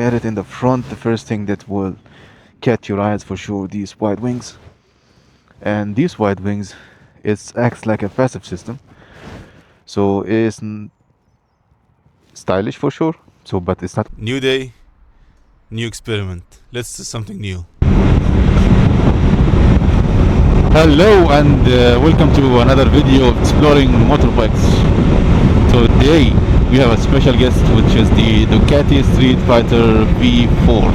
at it in the front, the first thing that will catch your eyes for sure, these wide wings. And these wide wings, it acts like a passive system, so it's stylish for sure. So, but it's not. New day, new experiment. Let's do something new. Hello and welcome to another video of exploring motorbikes. Today we have a special guest, which is the Ducati Streetfighter V4.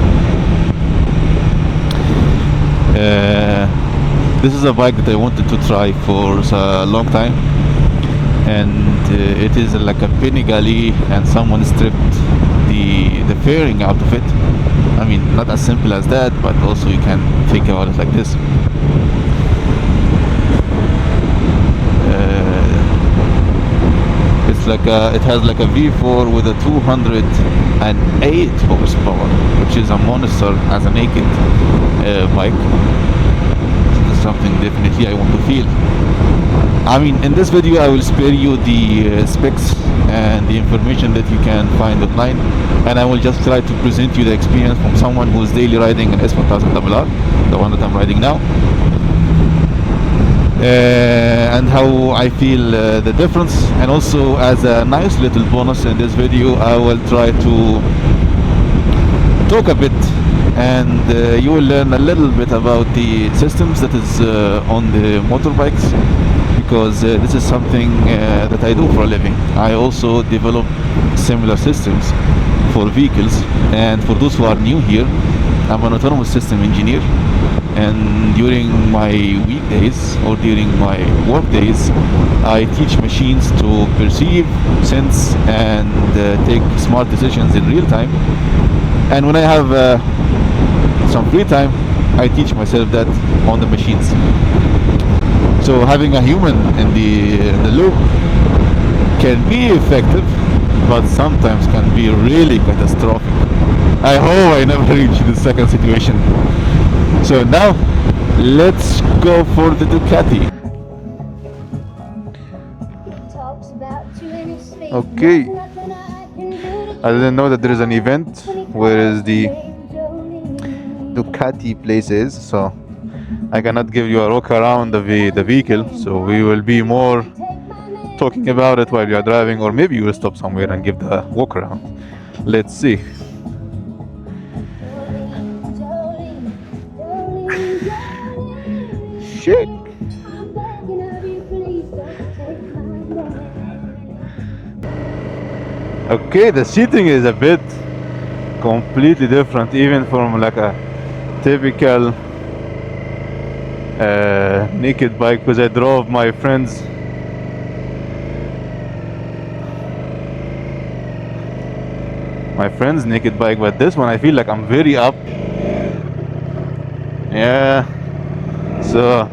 This is a bike that I wanted to try for a long time, and it is like a Panigale, and someone stripped the fairing out of it. I mean, not as simple as that, but also you can think about it like this. It's like it has like a V4 with a 208 horsepower, which is a monster as a naked bike. This is something definitely I want to feel. I mean, in this video I will spare you the specs and the information that you can find online, and I will just try to present you the experience from someone who is daily riding an S1000RR, the one that I'm riding now. And how I feel the difference, and also as a nice little bonus in this video I will try to talk a bit, and you will learn a little bit about the systems that is on the motorbikes, because this is something that I do for a living. I also develop similar systems for vehicles, and for those who are new here, I'm an autonomous system engineer. And during my weekdays or during my work days, I teach machines to perceive, sense, and take smart decisions in real time. And when I have some free time, I teach myself that on the machines. So having a human in the loop can be effective, but sometimes can be really catastrophic. I hope I never reach the second situation. So now, let's go for the Ducati. Okay. I didn't know that there is an event where the Ducati place is, so I cannot give you a walk around the vehicle. So we will be more talking about it while you are driving, or maybe you will stop somewhere and give the walk around. Let's see. Shit. Okay, the seating is a bit completely different, even from like a typical naked bike, because I drove my friend's naked bike, but this one I feel like I'm very up. Yeah. So,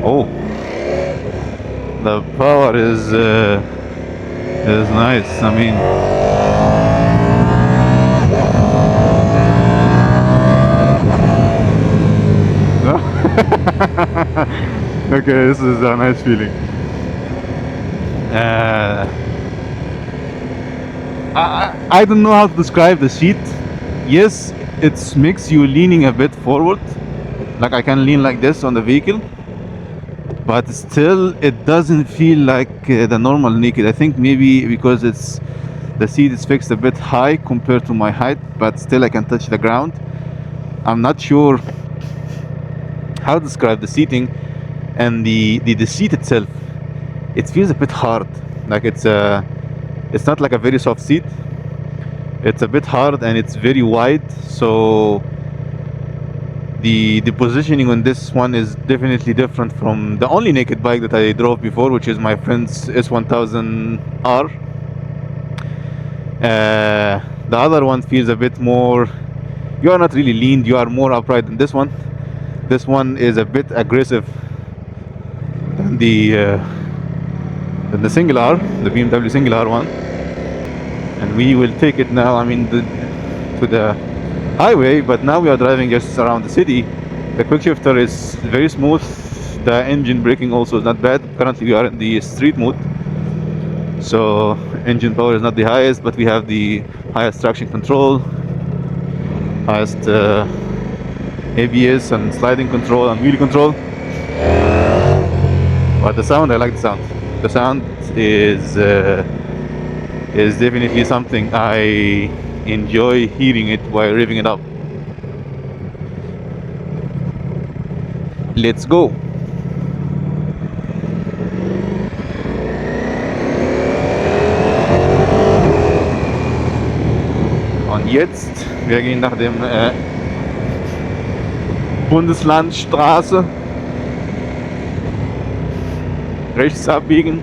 oh, the power is nice. I mean, okay, this is a nice feeling. I don't know how to describe the seat. Yes, it makes you leaning a bit forward. Like I can lean like this on the vehicle, but still it doesn't feel like the normal naked. I think maybe because the seat is fixed a bit high compared to my height, but still I can touch the ground. I'm not sure how to describe the seating, and the seat itself. It feels a bit hard. Like it's not like a very soft seat. It's a bit hard and it's very wide. So the positioning on this one is definitely different from the only naked bike that I drove before, which is my friend's S1000R. The other one feels a bit more, you are not really leaned, you are more upright than this one. This one is a bit aggressive than the single R, the BMW single R one. And we will take it now, I mean, to the highway, but now we are driving just around the city. The quick shifter is very smooth. The engine braking also is not bad. Currently we are in the street mode, so engine power is not the highest, but we have the highest traction control. highest ABS and sliding control and wheel control. But the sound, I like the sound. The sound is definitely something I enjoy hearing it while revving it up. Let's go. Und jetzt, wir gehen nach dem Bundeslandstraße. Rechts abbiegen.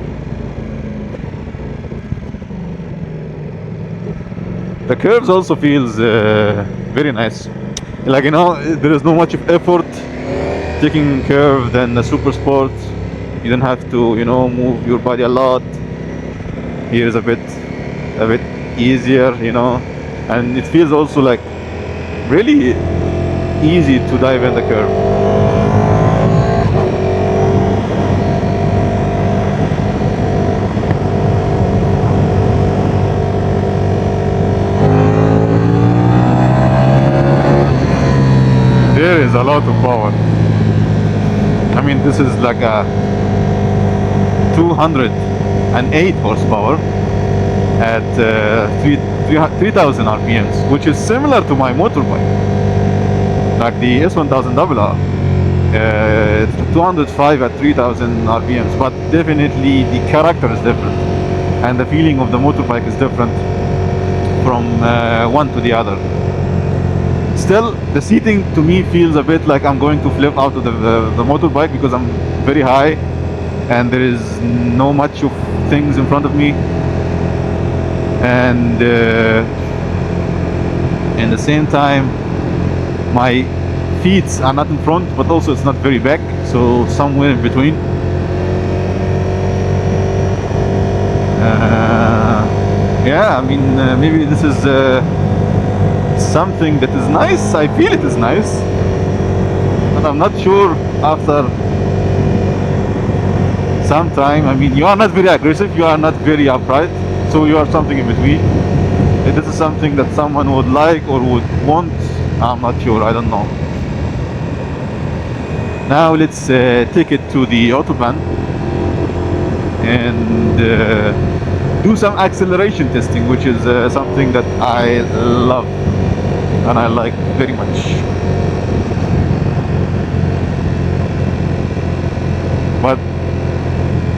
The curves also feels very nice. Like, you know, there is no much of effort taking curve than the super sport. You don't have to, you know, move your body a lot. Here is a bit easier, you know, and it feels also like really easy to dive in the curve. There is a lot of power. I mean, this is like a 208 horsepower at 3000 RPMs, which is similar to my motorbike, like the S1000RR. It's 205 at 3000 RPMs, but definitely the character is different, and the feeling of the motorbike is different from one to the other. Still, the seating to me feels a bit like I'm going to flip out of the motorbike because I'm very high and there is no much of things in front of me, and in the same time my feet are not in front, but also it's not very back, so somewhere in between. Yeah, I mean, maybe this is something that is nice. I feel it is nice, but I'm not sure after some time. I mean, you are not very aggressive, you are not very upright, so you are something in between. If this is something that someone would like or would want, I'm not sure, I don't know. Now let's take it to the Autobahn and do some acceleration testing, which is something that I love and I like very much. But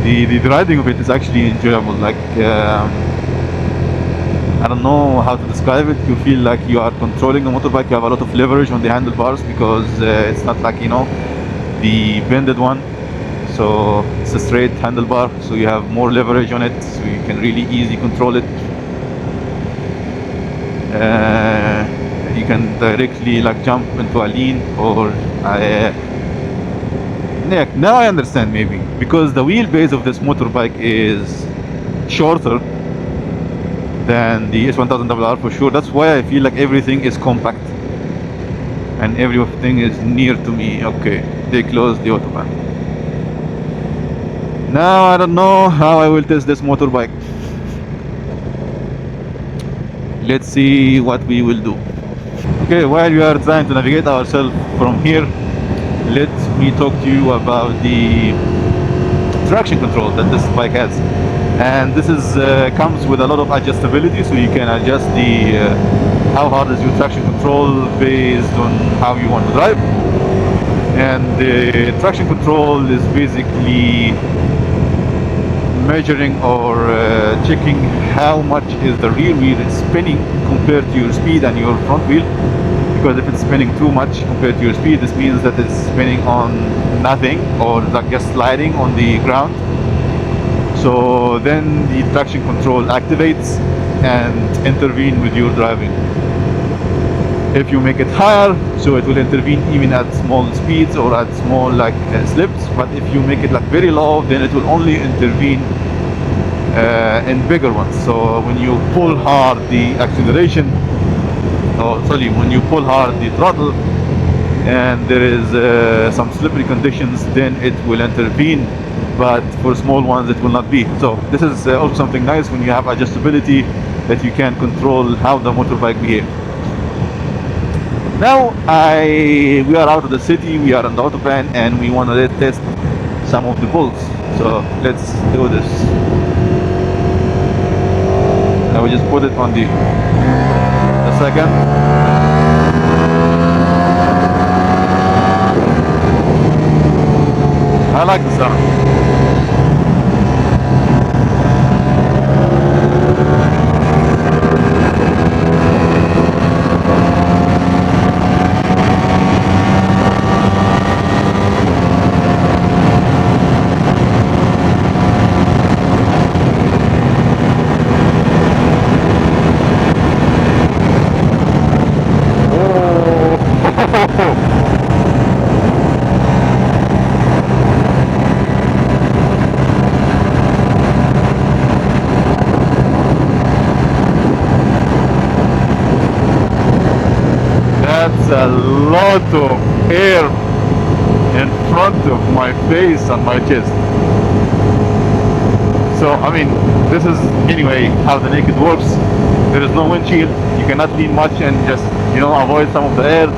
the riding of it is actually enjoyable. Like, I don't know how to describe it. You feel like you are controlling the motorbike. You have a lot of leverage on the handlebars because it's not like, you know, the bended one. So it's a straight handlebar, so you have more leverage on it, so you can really easily control it. You can directly like jump into a lean, or yeah, now I understand, maybe because the wheelbase of this motorbike is shorter than the S1000RR for sure. That's why I feel like everything is compact and everything is near to me. Okay, they closed the Autobahn. Now I don't know how I will test this motorbike. Let's see what we will do. Okay, while we are trying to navigate ourselves from here, let me talk to you about the traction control that this bike has. And this is comes with a lot of adjustability, so you can adjust the how hard is your traction control based on how you want to drive. And the traction control is basically measuring or checking how much is the rear wheel spinning compared to your speed and your front wheel. Because if it's spinning too much compared to your speed, this means that it's spinning on nothing or like just sliding on the ground. So then the traction control activates and intervene with your driving. If you make it higher, so it will intervene even at small speeds or at small like slips. But if you make it like very low, then it will only intervene in bigger ones. So when you pull hard the acceleration, when you pull hard the throttle and there is some slippery conditions, then it will intervene. But for small ones it will not be. So this is also something nice when you have adjustability, that you can control how the motorbike behaves. Now we are out of the city, we are on the Autobahn, and we want to test some of the bulls. So let's do this. I will just put it on the second. I like the sound. A lot of air in front of my face and my chest. So I mean, this is anyway how the Naked works. There is no windshield, you cannot lean much and just, you know, avoid some of the air.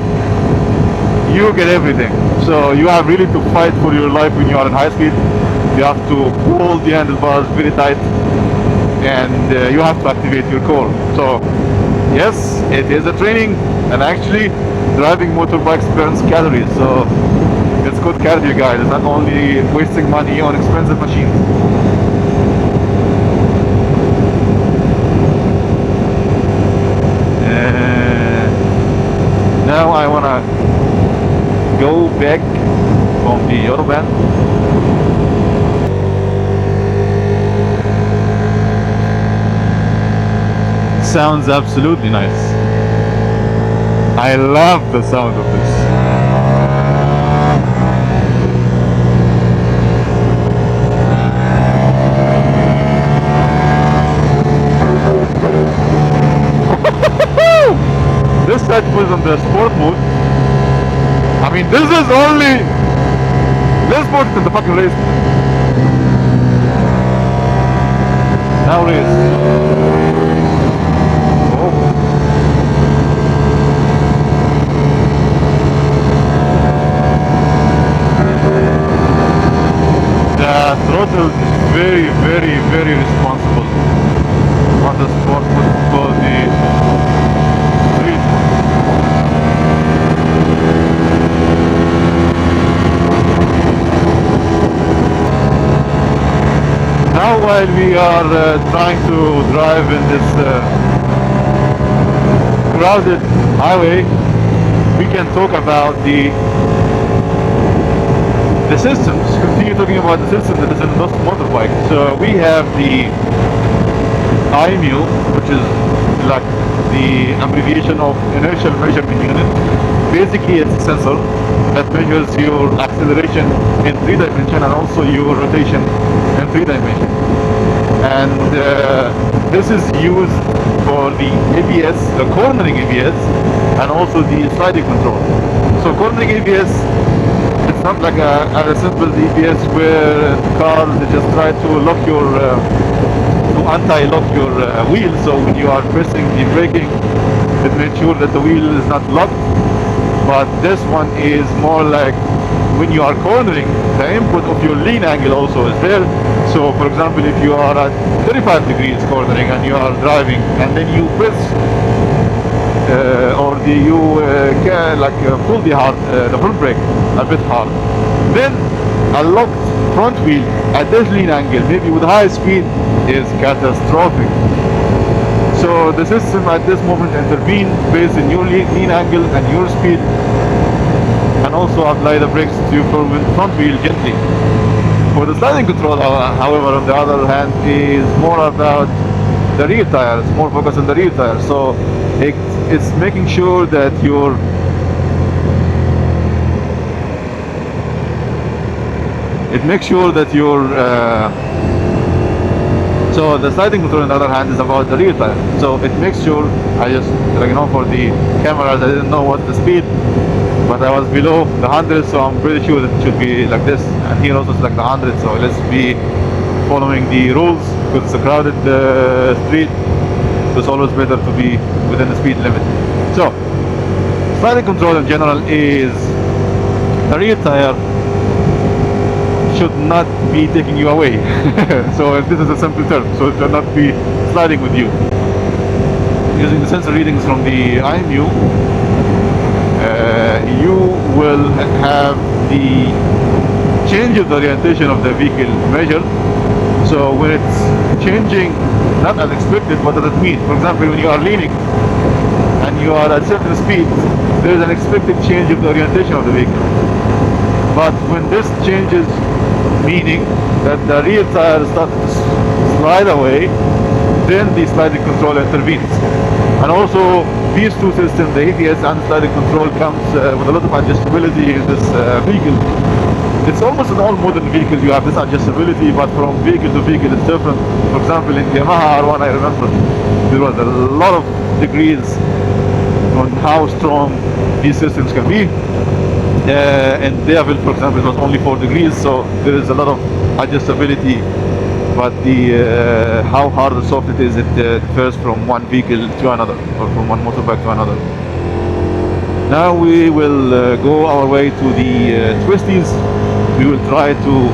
You get everything. So you have really to fight for your life when you are in high speed. You have to hold the handlebars very tight, and you have to activate your core. So yes, it is a training, and actually driving motorbikes burns calories, so it's good cardio, guys. It's not only wasting money on expensive machines. Now I wanna go back on the Autobahn. Sounds absolutely nice. I love the sound of this. This set was on the sport mode. I mean, this is only... Let's put it in the fucking race. Now race. The throttle is very responsible on the sport mode for the street. Now while we are trying to drive in this crowded highway, we can talk about the systems, continue talking about the system that is in the motorbike. So we have the IMU, which is like the abbreviation of inertial measurement unit. Basically it's a sensor that measures your acceleration in 3 dimension and also your rotation in 3 dimension. And this is used for the ABS, the cornering ABS, and also the sliding control. So cornering ABS, it's not like a simple ABS where cars they just try to lock your to anti-lock your wheel. So when you are pressing the braking, it makes sure that the wheel is not locked. But this one is more like when you are cornering, the input of your lean angle also is there. So for example, if you are at 35 degrees cornering and you are driving, and then you press or pull the front brake a bit hard, then a locked front wheel at this lean angle, maybe with high speed, is catastrophic. So the system at this moment intervene based on your lean angle and your speed, and also apply the brakes to your front wheel gently. For the sliding control, however, on the other hand, is more about the rear tires, more focused on the rear tires. So it's making sure that your so the sliding control on the other hand is about the rear tire. So it makes sure, I just, for the cameras, I didn't know what the speed, but I was below the 100, so I'm pretty sure that it should be like this. And here also it's like the 100, so let's be following the rules, because it's a crowded street. So it's always better to be within the speed limit. So Sliding control in general is the rear tire should not be taking you away. So this is a simple term, so it should not be sliding with you. Using the sensor readings from the IMU, you will have the change of the orientation of the vehicle measured. So when it's changing, not as expected, what does it mean? For example, when you are leaning and you are at a certain speed, there is an expected change of the orientation of the vehicle. But when this changes, meaning that the rear tire starts to slide away, then the sliding control intervenes. And also these two systems, the ABS and sliding control, comes with a lot of adjustability in this vehicle. It's almost in all modern vehicles you have this adjustability, but from vehicle to vehicle it's different. For example, in the Yamaha R1, I remember there was a lot of degrees on how strong these systems can be. In Devil, for example, it was only 4 degrees, so there is a lot of adjustability. But the how hard or soft it is, it differs from one vehicle to another, or from one motorbike to another. Now we will go our way to the Twisties. We will try to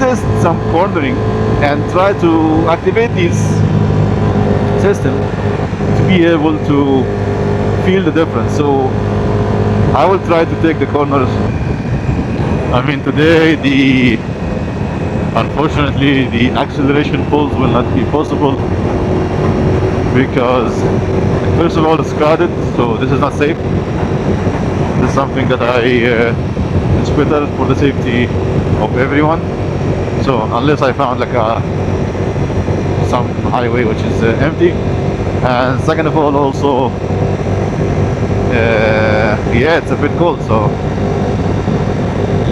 test some cornering and try to activate this system to be able to feel the difference. So I will try to take the corners. I mean, today unfortunately the acceleration pulls will not be possible because first of all it's crowded, so this is not safe. This is something that it's better for the safety of everyone. So unless I found like some highway which is empty, and second of all also yeah, it's a bit cold, so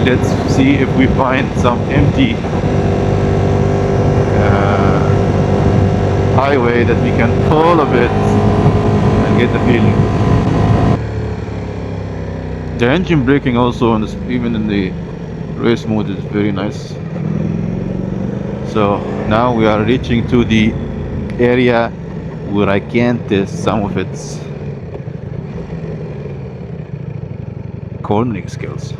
let's see if we find some empty highway that we can pull a bit and get the feeling. The engine braking also, in this, even in the race mode, is very nice. So now we are reaching to the area where I can test some of its cornering skills.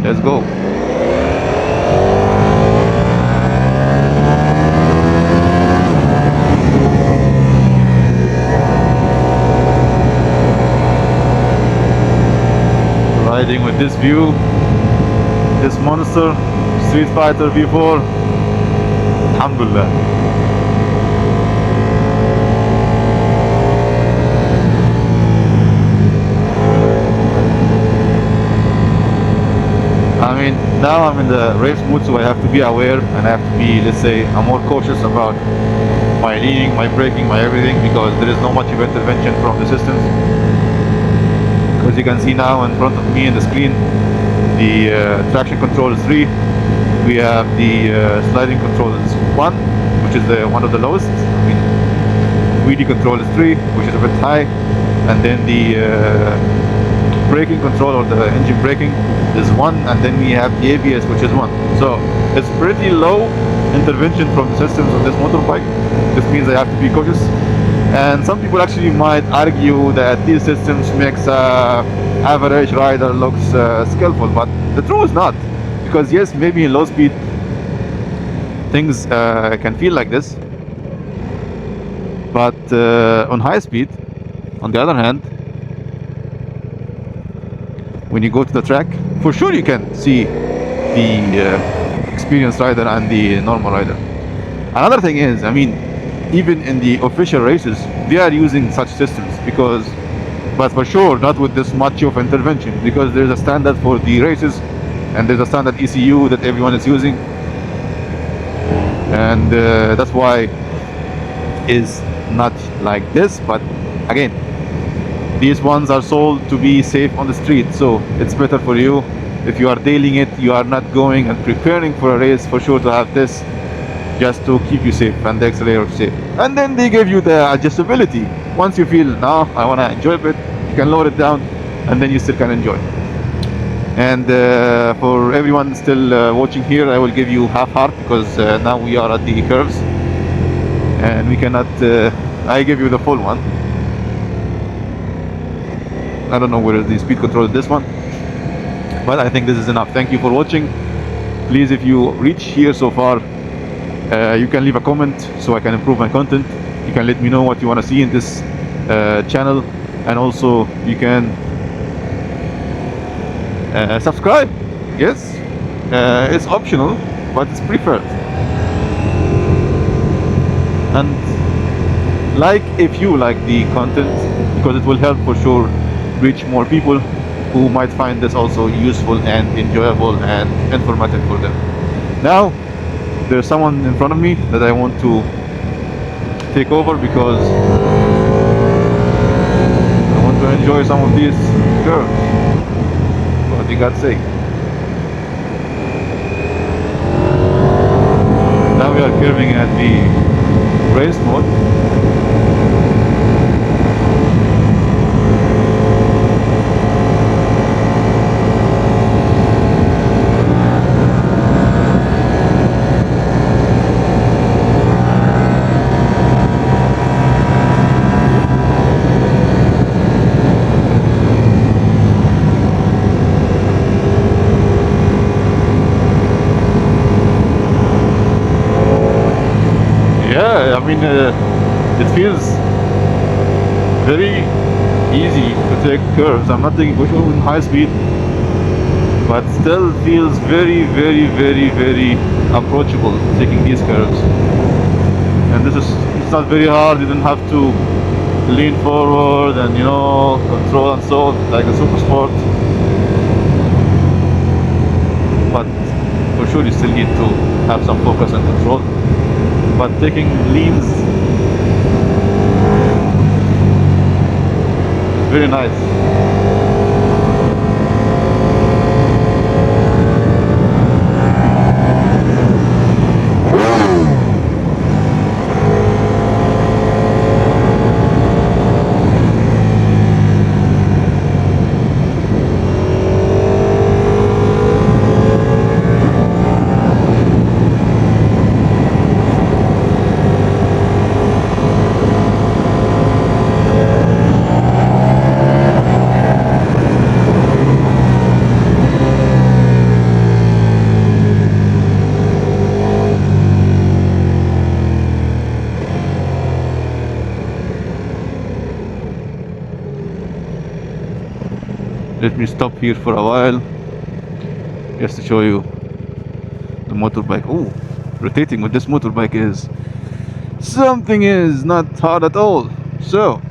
Let's go. Riding with this view, this monster Streetfighter V4. Alhamdulillah. I mean, now I'm in the race mood, so I have to be aware and I have to be, let's say, I'm more cautious about my leaning, my braking, my everything, because there is not much of intervention from the systems. As you can see now in front of me in the screen, the traction control is 3. We have the sliding control is 1, which is one of the lowest. I mean, wheelie control is 3, which is a bit high, and then the braking control, or the engine braking, is 1, and then we have the ABS, which is 1. So it's pretty low intervention from the systems of this motorbike. This means I have to be cautious. And some people actually might argue that these systems makes average rider looks skillful, but the truth is not. Because yes, maybe in low speed things can feel like this, but on high speed, on the other hand, when you go to the track, for sure you can see the experienced rider and the normal rider. Another thing is, I mean, even in the official races, they are using such systems, but for sure not with this much of intervention, because there's a standard for the races and there's a standard ECU that everyone is using, and that's why is not like this. But again, these ones are sold to be safe on the street, so it's better for you if you are dealing it, you are not going and preparing for a race, for sure to have this, just to keep you safe and the accelerator safe. And then they give you the adjustability. Once you feel, now I want to enjoy it, you can lower it down and then you still can enjoy. And for everyone still watching here, I will give you half heart, because now we are at the curves and we cannot I give you the full one. I don't know where is the speed control in this one, but I think this is enough. Thank you for watching. Please, if you reach here so far, you can leave a comment so I can improve my content. You can let me know what you want to see in this channel, and also you can subscribe. Yes, it's optional, but it's preferred. And like if you like the content, because it will help for sure reach more people who might find this also useful and enjoyable and informative for them. Now there's someone in front of me that I want to take over because I want to enjoy some of these curves, for the God's sake. Now we are curving at the race mode. Yeah, I mean, it feels very easy to take curves. I'm not taking for sure in high speed, but still feels very, very, very, very approachable taking these curves. And it's not very hard. You don't have to lean forward and, you know, control and so like a super sport. But for sure you still need to have some focus and control. But taking leans is very nice. Let me stop here for a while just to show you the motorbike. Oh, rotating with this motorbike is not hard at all. So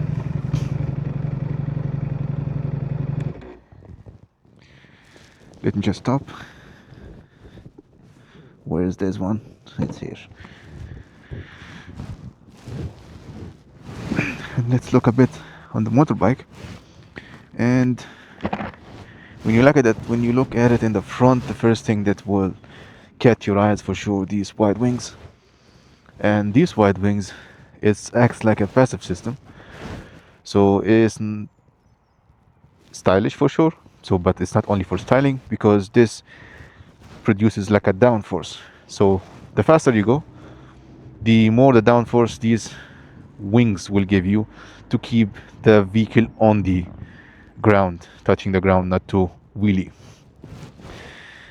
let me just stop. Where is this one? It's here. And let's look a bit on the motorbike. And when you look at it in the front, the first thing that will catch your eyes for sure, these wide wings. And these wide wings, it acts like a passive system, so it's stylish for sure. So, but it's not only for styling, because this produces like a downforce. So the faster you go, the more the downforce these wings will give you to keep the vehicle on the ground, touching the ground, not to wheelie.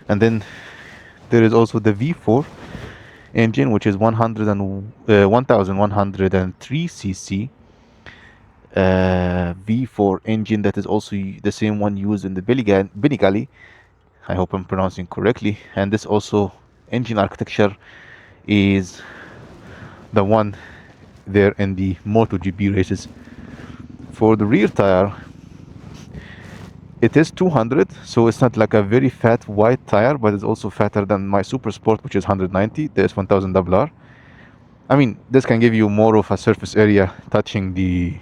And then there is also the V4 engine, which is 1103 cc V4 engine. That is also the same one used in the Panigale. I hope I'm pronouncing correctly. And this also engine architecture is the one there in the MotoGP races. For the rear tire, it is 200, so it's not like a very fat wide tire, but it's also fatter than my Super Sport, which is 190, the S1000RR. I mean, this can give you more of a surface area touching the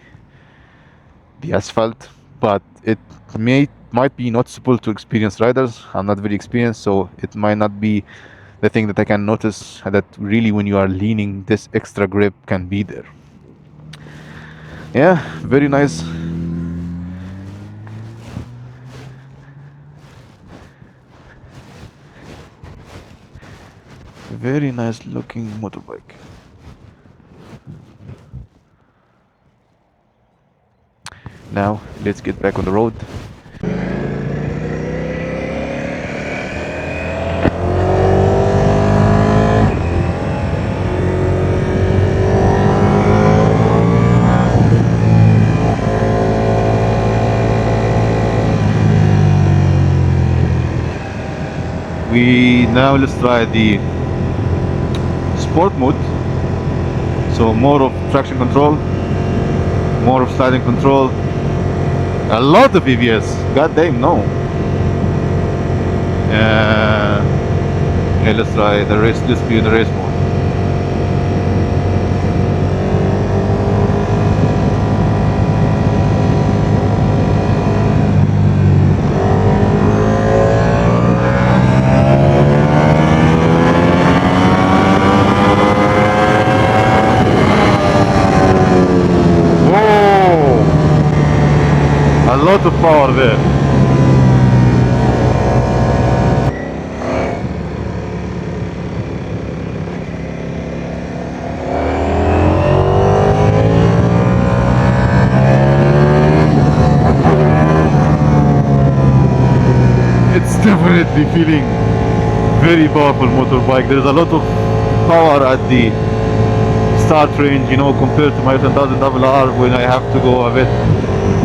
asphalt, but it might be noticeable to experienced riders. I'm not very experienced, so it might not be the thing that I can notice, that really when you are leaning, this extra grip can be there. Yeah, very nice. Very nice looking motorbike. now let's get back on the road. Let's try the sport mode. So more of traction control, more of sliding control, a lot of EVS. God damn, no. Okay, let's try the race. Let's be in the race mode. Lot of power there. It's definitely feeling very powerful motorbike. There's a lot of power at the start range, you know, compared to my 1000RR when I have to go a bit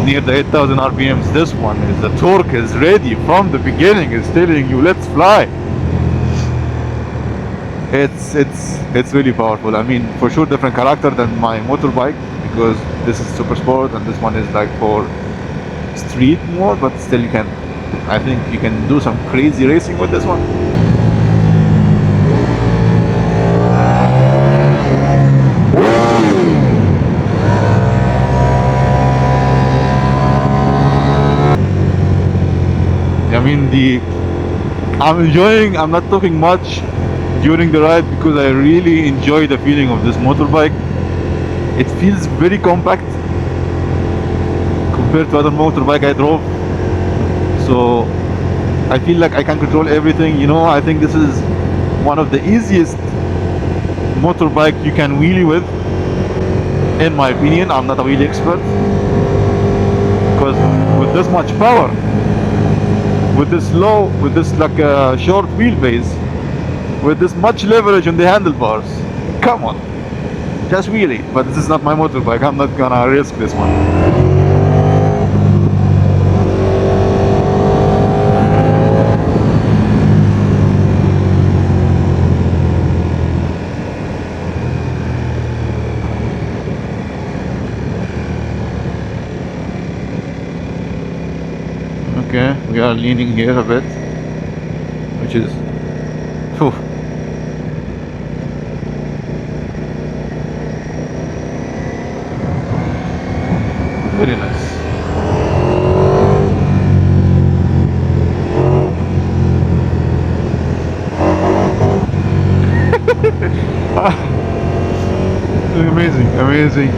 near the 8000 RPMs. This one is, the torque is ready from the beginning. It's telling you let's fly. It's really powerful. I mean, for sure different character than my motorbike, because this is super sport and this one is like for street more, but still you can, I think you can do some crazy racing with this one. I mean, I'm enjoying, I'm not talking much during the ride because I really enjoy the feeling of this motorbike. It feels very compact compared to other motorbike I drove. So I feel like I can control everything, you know. I think this is one of the easiest motorbike you can wheelie with, in my opinion. I'm not a wheelie expert, because with this much power, with this like a short wheelbase, with this much leverage on the handlebars, come on, just wheelie. But this is not my motorbike. I'm not gonna risk this one. Okay, we are leaning here a bit, which is, whew. Very nice. Amazing, amazing.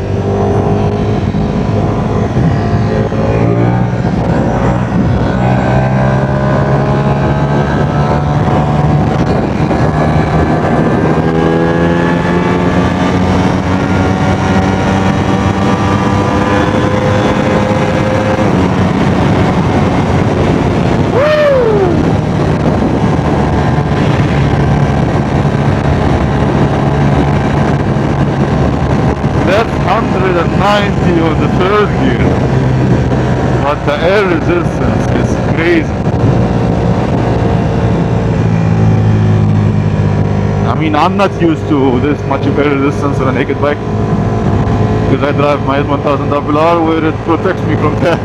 That's 190 of the third gear, but the air resistance is crazy. I mean, I'm not used to this much of air resistance on a naked bike, because I drive my S1000RR where it protects me from that.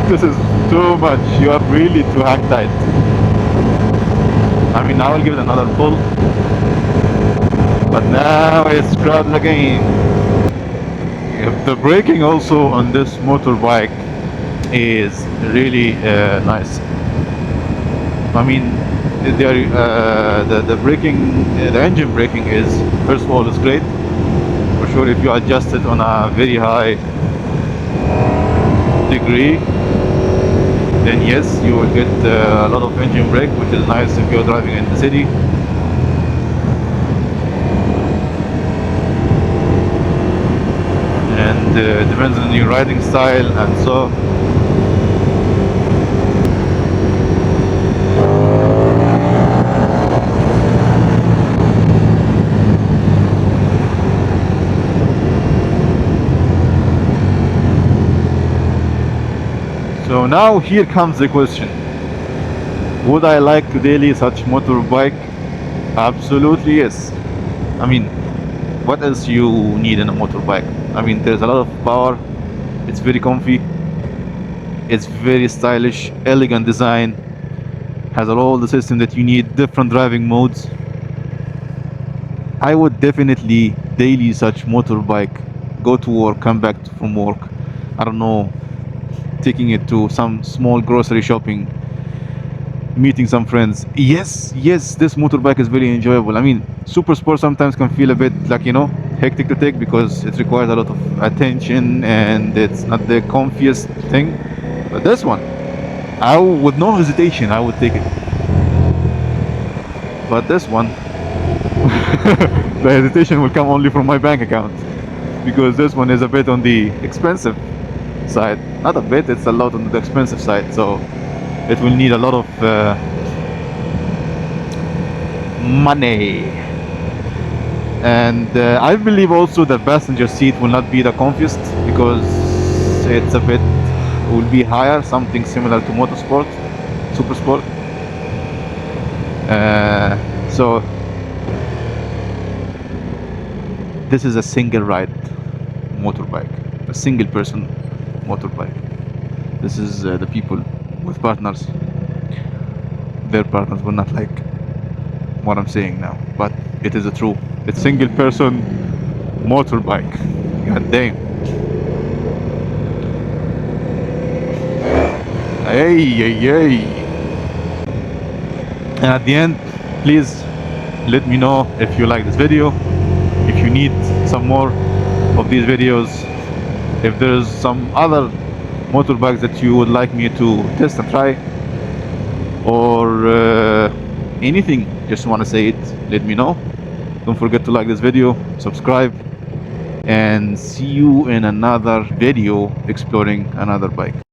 This is too much. You have really to hang tight. I mean, now I'll give it another pull, but now it's crowded again. The braking also on this motorbike is really nice. I mean, the braking, the engine braking is, first of all, is great. For sure, if you adjust it on a very high degree, then yes, you will get a lot of engine brake, which is nice if you're driving in the city. And depends on your riding style and so. So now here comes the question. Would I like to daily such motorbike? Absolutely yes. I mean, what else you need in a motorbike? I mean, there's a lot of power. It's very comfy. It's very stylish, elegant design. Has all the system that you need, different driving modes. I would definitely daily such motorbike. Go to work, come back from work. I don't know, taking it to some small grocery shopping, meeting some friends. Yes, this motorbike is very enjoyable. I mean, super sport sometimes can feel a bit like, hectic to take because it requires a lot of attention and it's not the comfiest thing. But this one, with no hesitation, I would take it. But this one, the hesitation will come only from my bank account, because this one is a bit on the expensive side. Not a bit, it's a lot on the expensive side, so it will need a lot of money. And I believe also the passenger seat will not be the comfiest, because it's a bit, will be higher, something similar to motorsport, super sport. So this is a single ride motorbike, a single person motorbike. This is the people with partners. Their partners will not like what I'm saying now, but it is a true. It's single person motorbike. God damn. Hey. And at the end, please let me know if you like this video, if you need some more of these videos, if there's some other motorbikes that you would like me to test and try, or anything, just want to say it, let me know. Don't forget to like this video, subscribe, and see you in another video exploring another bike.